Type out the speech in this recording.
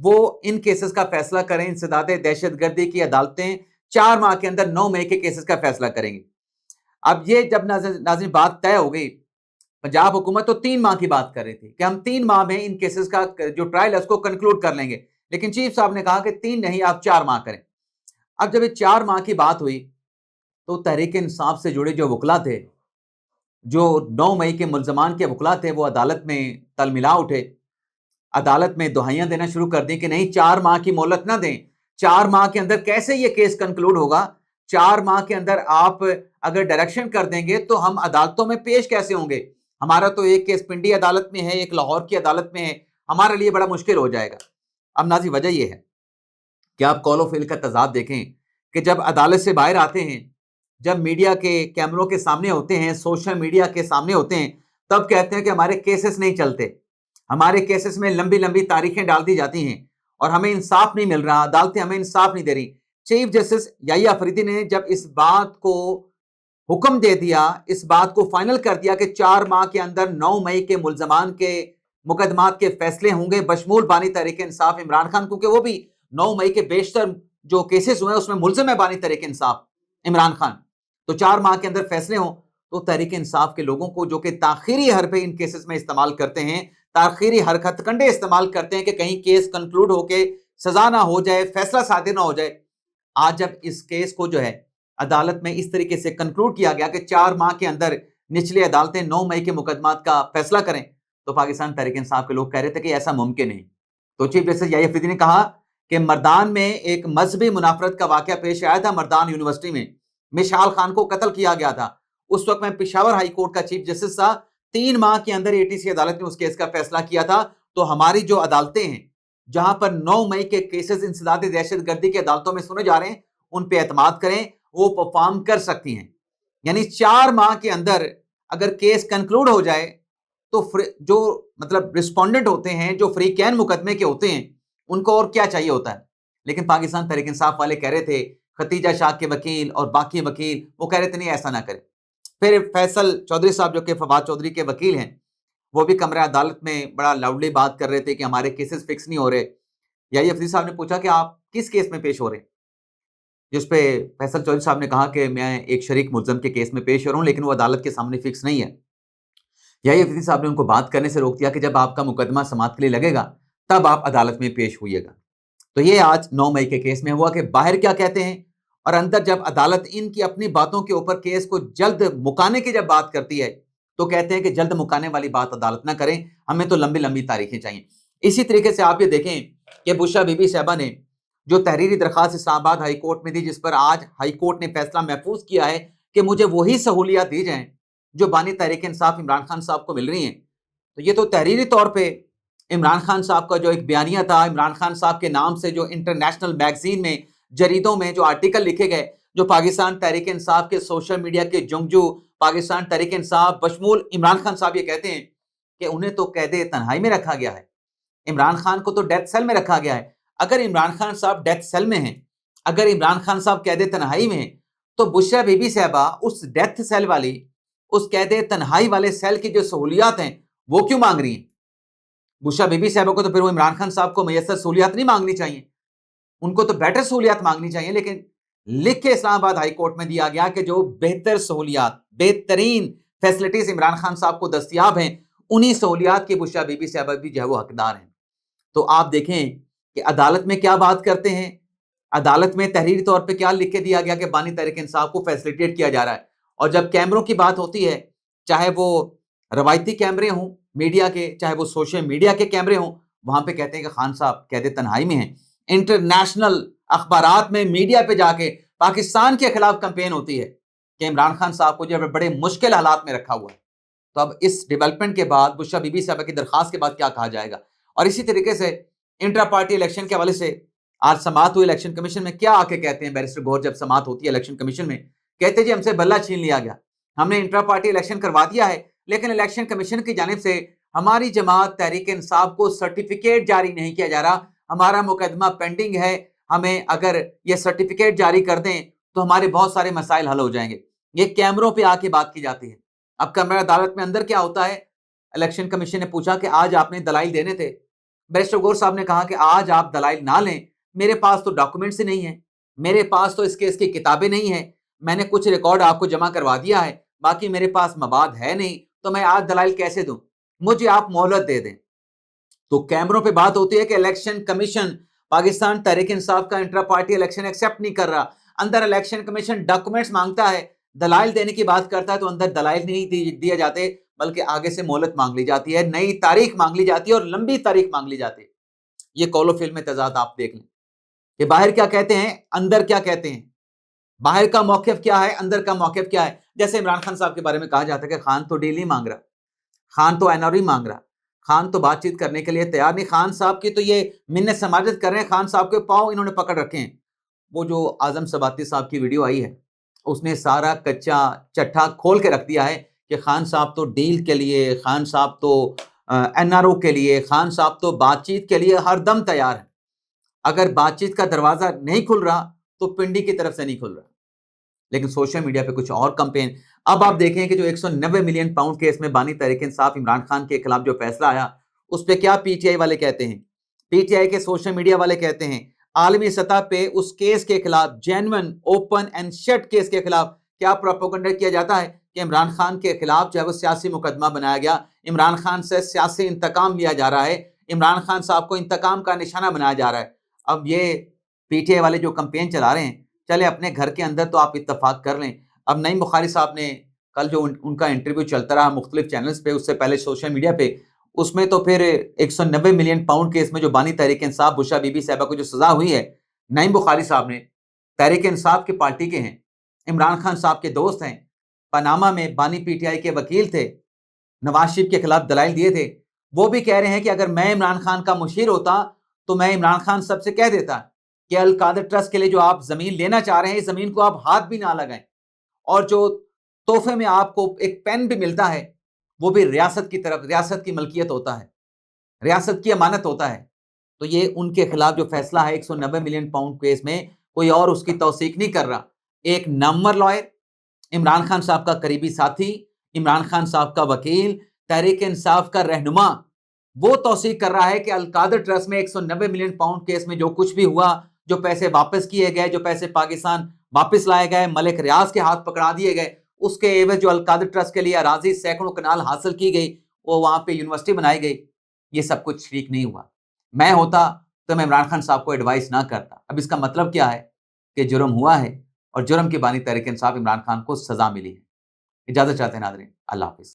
وہ ان کیسز کا فیصلہ کریں. انسداد دہشت گردی کی عدالتیں 4 ماہ کے اندر 9 مئی کے کیسز کا فیصلہ کریں گی. اب یہ جب ناظرین بات طے ہو گئی، پنجاب حکومت تو 3 ماہ کی بات کر رہی تھی کہ ہم 3 ماہ میں ان کیسز کا جو ٹرائل ہے اس کو کنکلوڈ کر لیں گے، لیکن چیف صاحب نے کہا کہ 3 نہیں، آپ 4 ماہ کریں. اب جب یہ 4 ماہ کی بات ہوئی تو تحریک انصاف سے جڑے جو وکلا تھے، جو 9 مئی کے ملزمان کے وکلا تھے، وہ عدالت میں تل ملا اٹھے، عدالت میں دہائیاں دینا شروع کر دیں کہ نہیں 4 ماہ کی مہلت نہ دیں. 4 ماہ کے اندر کیسے یہ کیس کنکلوڈ ہوگا؟ 4 ماہ کے اندر آپ اگر ڈائریکشن کر دیں گے تو ہم عدالتوں میں پیش کیسے ہوں گے؟ ہمارا تو ایک کیس پنڈی عدالت میں ہے، ایک لاہور کی عدالت میں ہے، ہمارے لیے بڑا مشکل ہو جائے گا. اب ناظرین وجہ یہ ہے کہ آپ قول و فعل کا تضاد دیکھیں کہ جب عدالت سے باہر آتے ہیں، جب میڈیا کے کیمروں کے سامنے ہوتے ہیں، سوشل میڈیا کے سامنے ہوتے ہیں، تب کہتے ہیں کہ ہمارے کیسز نہیں چلتے، ہمارے کیسز میں لمبی لمبی تاریخیں ڈال دی جاتی ہیں اور ہمیں انصاف نہیں مل رہا، عدالتیں ہمیں انصاف نہیں دے رہی. چیف جسٹس یحییٰ فریدی نے جب اس بات کو حکم دے دیا، اس بات کو فائنل کر دیا کہ 4 ماہ کے اندر 9 مئی کے ملزمان کے مقدمات کے فیصلے ہوں گے بشمول بانی تحریک انصاف عمران خان، کیونکہ وہ بھی 9 مئی کے بیشتر جو کیسز ہوئے ہیں اس میں ملزم ہے بانی تحریک انصاف عمران خان، تو 4 ماہ کے اندر فیصلے ہوں. تو تحریک انصاف کے لوگوں کو جو کہ تاخیری حربے ان کیسز میں استعمال کرتے ہیں، تاخیری حرکت کنڈے استعمال کرتے ہیں کہ کہیں کیس کنکلوڈ ہو کے سزا نہ ہو جائے، فیصلہ صادر نہ ہو جائے. آج جب اس کیس کو جو ہے عدالت میں اس طریقے سے کنکلوڈ کیا گیا کہ 4 ماہ کے اندر نچلی عدالتیں 9 مئی کے مقدمات کا فیصلہ کریں، تو پاکستان تحریک انصاف کے لوگ کہہ رہے تھے کہ ایسا ممکن نہیں. تو چیف جسٹس یحییٰ فریدی نے کہا کہ مردان میں ایک مذہبی منافرت کا واقعہ پیش آیا تھا. مردان یونیورسٹی میں مشال خان کو قتل کیا گیا تھا. اس وقت میں پشاور ہائی کورٹ کا چیف جسٹس تھا. 3 ماہ کے اندر ATC عدالت نے اس کیس کا فیصلہ کیا تھا. تو ہماری جو عدالتیں ہیں جہاں پر 9 مئی کے کیسز انسداد دہشت گردی کی عدالتوں میں سنے جا رہے ہیں، ان پہ اعتماد کریں، وہ پرفارم کر سکتی ہیں. یعنی 4 ماہ کے اندر اگر کیس کنکلوڈ ہو جائے تو جو مطلب رسپونڈنٹ ہوتے ہیں، جو فریقین مقدمے کے ہوتے ہیں، ان کو اور کیا چاہیے ہوتا ہے. لیکن پاکستان تحریک انصاف والے کہہ رہے تھے، ختیجہ شاہ کے وکیل اور باقی وکیل، وہ کہہ رہے تھے نہیں ایسا نہ کریں. پھر فیصل چودھری صاحب جو کہ فواد چودھری کے وکیل ہیں، وہ بھی کمرہ عدالت میں بڑا لاؤڈلی بات کر رہے تھے کہ ہمارے کیسز فکس نہیں ہو رہے. یحییٰ فریدی صاحب نے پوچھا کہ آپ کس کیس میں پیش ہو رہے ہیں، جس پہ فیصل چودھری صاحب نے کہا کہ میں ایک شریک ملزم کے کیس میں پیش ہو رہا ہوں، لیکن وہ عدالت کے سامنے فکس نہیں ہے. یحییٰ فریدی صاحب نے ان کو بات کرنے سے روک دیا کہ جب آپ کا مقدمہ سماعت کے لیے لگے گا تب آپ عدالت میں پیش ہوئیے گا. تو یہ آج 9 مئی کے کیس میں ہوا کہ باہر کیا کہتے ہیں اور اندر جب عدالت ان کی اپنی باتوں کے اوپر کیس کو جلد مکانے کی جب بات کرتی ہے تو کہتے ہیں کہ جلد مکانے والی بات عدالت نہ کریں، ہمیں تو لمبی لمبی تاریخیں چاہیے. اسی طریقے سے آپ یہ دیکھیں کہ بشرا بی بی صاحبہ نے جو تحریری درخواست اسلام آباد ہائی کورٹ میں دی، جس پر آج ہائی کورٹ نے فیصلہ محفوظ کیا ہے کہ مجھے وہی سہولیات دی جائیں جو بانی تحریک انصاف عمران خان صاحب کو مل رہی ہیں. تو یہ تو تحریری طور پہ عمران خان صاحب کا جو ایک بیانیہ تھا، عمران خان صاحب کے نام سے جو انٹرنیشنل میگزین میں، جریدوں میں جو آرٹیکل لکھے گئے، جو پاکستان تحریک انصاف کے سوشل میڈیا کے جنگجو، پاکستان تحریک انصاف بشمول عمران خان صاحب یہ کہتے ہیں کہ انہیں تو قید تنہائی میں رکھا گیا ہے، عمران خان کو تو ڈیتھ سیل میں رکھا گیا ہے. اگر عمران خان صاحب ڈیتھ سیل میں ہیں، اگر عمران خان صاحب قید تنہائی میں ہیں، تو بشرا بی بی صاحبہ اس ڈیتھ سیل والی، اس قید تنہائی والے سیل کی جو سہولیات ہیں وہ کیوں مانگ رہی ہیں؟ بشرا بی بی صاحبہ کو تو پھر وہ عمران خان صاحب کو میسر سہولیات نہیں مانگنی چاہیے، ان کو تو بیٹر سہولیات مانگنی چاہیے. لیکن لکھ کے اسلام آباد ہائی کورٹ میں دیا گیا کہ جو بہتر سہولیات، بہترین فیسلٹیز عمران خان صاحب کو دستیاب ہیں، انہی سہولیات کی بشرا بی بی صاحبہ بھی جو ہے وہ حقدار ہیں. تو آپ دیکھیں کہ عدالت میں کیا بات کرتے ہیں، عدالت میں تحریری طور پہ کیا لکھ کے دیا گیا کہ بانی تحریک انصاف کو فیسلیٹیٹ کیا جا رہا ہے. اور جب کیمروں کی بات ہوتی ہے، چاہے وہ روایتی کیمرے ہوں میڈیا کے، چاہے وہ سوشل میڈیا کے کیمرے ہوں، وہاں پہ کہتے ہیں کہ خان صاحب قید تنہائی میں ہیں. انٹرنیشنل اخبارات میں، میڈیا پہ جا کے پاکستان کے خلاف کمپین ہوتی ہے کہ عمران خان صاحب کو جو ہے بڑے مشکل حالات میں رکھا ہوا ہے. تو اب اس ڈیولپمنٹ کے بعد، بشرا بی بی صاحبہ کی درخواست کے بعد کیا کہا جائے گا؟ اور اسی طریقے سے انٹرا پارٹی الیکشن کے حوالے سے آج سماعت ہوئی الیکشن کمیشن میں، کیا آ کے کہتے ہیں بیرسٹر گوہر جب سماعت ہوتی ہے الیکشن کمیشن میں؟ کہتے جی ہم سے بلہ چھین لیا گیا، ہم نے انٹرا پارٹی الیکشن کروا دیا ہے، لیکن الیکشن کمیشن کی جانب سے ہماری جماعت تحریک انصاف کو سرٹیفکیٹ جاری نہیں کیا جا رہا، ہمارا مقدمہ پینڈنگ ہے، ہمیں اگر یہ سرٹیفکیٹ جاری کر دیں تو ہمارے بہت سارے مسائل حل ہو جائیں گے. یہ کیمروں پہ آ کے بات کی جاتی ہے. اب کمرہ عدالت میں اندر کیا ہوتا ہے، الیکشن کمیشن نے پوچھا کہ آج آپ نے دلائل دینے تھے، بیرسٹر غور صاحب نے کہا کہ آج آپ دلائل نہ لیں، میرے پاس تو ڈاکومنٹس ہی نہیں ہیں، میرے پاس تو اس کی کتابیں نہیں ہیں، میں نے کچھ ریکارڈ آپ کو جمع کروا دیا ہے، باقی میرے پاس مواد ہے نہیں، تو میں آج دلائل کیسے دوں، مجھے آپ مہلت دے دیں۔ تو کیمروں پہ بات ہوتی ہے کہ الیکشن کمیشن پاکستان تحریک انصاف کا انٹرا پارٹی الیکشن ایکسیپٹ نہیں کر رہا، اندر الیکشن کمیشن ڈاکومنٹس مانگتا ہے، دلائل دینے کی بات کرتا ہے تو اندر دلائل نہیں دیے جاتے، بلکہ آگے سے مہلت مانگ لی جاتی ہے، نئی تاریخ مانگ لی جاتی ہے اور لمبی تاریخ مانگ لی جاتی ہے۔ یہ کول و فیل میں تضاد آپ دیکھ لیں کہ باہر کیا کہتے ہیں، اندر کیا کہتے ہیں، باہر کا موقف کیا ہے، اندر کا موقف کیا ہے۔ جیسے عمران خان صاحب کے بارے میں کہا جاتا ہے کہ خان تو ڈیل نہیں مانگ رہا، خان تو این آر ای مانگ رہا، خان تو بات چیت کرنے کے لیے تیار نہیں، خان صاحب کی تو یہ منت سماجت کر رہے ہیں، خان صاحب کے پاؤں انہوں نے پکڑ رکھے ہیں۔ وہ جو اعظم سباتی صاحب کی ویڈیو آئی ہے، اس نے سارا کچا چٹھا کھول کے رکھ دیا ہے کہ خان صاحب تو ڈیل کے لیے، خان صاحب تو این آر او کے لیے، خان صاحب تو بات چیت کے لیے ہر دم تیار ہے۔ اگر بات چیت کا دروازہ نہیں کھل رہا تو پنڈی کی طرف سے نہیں کھل رہا، لیکن سوشل میڈیا پہ کچھ اور کمپین۔ اب آپ دیکھیں کہ جو 190 ملین پاؤنڈ کیس میں بانی تحریک انصاف عمران خان کے خلاف جو فیصلہ آیا، اس پہ کیا پی ٹی آئی والے کہتے ہیں، پی ٹی آئی کے سوشل میڈیا والے کہتے ہیں عالمی سطح پہ اس کیس کے خلاف، genuine open and shut case کے خلاف کیا پروپیگنڈا کیا جاتا ہے کہ عمران خان کے خلاف جو ہے وہ سیاسی مقدمہ بنایا گیا، عمران خان سے سیاسی انتقام لیا جا رہا ہے، عمران خان صاحب کو انتقام کا نشانہ بنایا جا رہا ہے۔ اب یہ پی ٹی آئی والے جو کمپین چلا رہے ہیں، چلے اپنے گھر کے اندر تو آپ اتفاق کر لیں۔ اب نعیم بخاری صاحب نے کل جو ان کا انٹرویو چلتا رہا مختلف چینلز پہ، اس سے پہلے سوشل میڈیا پہ، اس میں تو پھر 190 ملین پاؤنڈ کیس میں جو بانی تحریک انصاف بشرا بی بی صاحبہ کو جو سزا ہوئی ہے، نعیم بخاری صاحب نے، تحریک انصاف کی پارٹی کے ہیں، عمران خان صاحب کے دوست ہیں، پاناما میں بانی پی ٹی آئی کے وکیل تھے، نواز شریف کے خلاف دلائل دیے تھے، وہ بھی کہہ رہے ہیں کہ اگر میں عمران خان کا مشیر ہوتا تو میں عمران خان صاحب سے کہہ دیتا کہ القادر ٹرسٹ کے لیے جو آپ زمین لینا چاہ رہے ہیں، اس زمین کو آپ ہاتھ بھی نہ لگائیں، اور جو تحفے میں آپ کو ایک پین بھی ملتا ہے وہ بھی ریاست کی طرف، ریاست کی ملکیت ہوتا ہے، ریاست کی امانت ہوتا ہے۔ تو یہ ان کے خلاف جو فیصلہ ہے 190 ملین پاؤنڈ کیس میں، کوئی اور اس کی توثیق نہیں کر رہا، ایک نامور لائر، عمران خان صاحب کا قریبی ساتھی، عمران خان صاحب کا وکیل، تحریک انصاف کا رہنما، وہ توثیق کر رہا ہے کہ القادر ٹرسٹ میں 190 ملین پاؤنڈ کیس میں جو کچھ بھی ہوا، جو پیسے واپس کیے گئے، جو پیسے پاکستان واپس لائے گئے، ملک ریاض کے ہاتھ پکڑا دیے گئے، اس کے عوض جو القادر ٹرسٹ کے لیے اراضی سینکڑوں کنال حاصل کی گئی، وہ وہاں پہ یونیورسٹی بنائی گئی، یہ سب کچھ شریک نہیں ہوا۔ میں ہوتا تو میں عمران خان صاحب کو ایڈوائس نہ کرتا۔ اب اس کا مطلب کیا ہے کہ جرم ہوا ہے، اور جرم کی بانی تحریک انصاف عمران خان کو سزا ملی ہے۔ اجازت چاہتے ہیں ناظرین، اللہ حافظ۔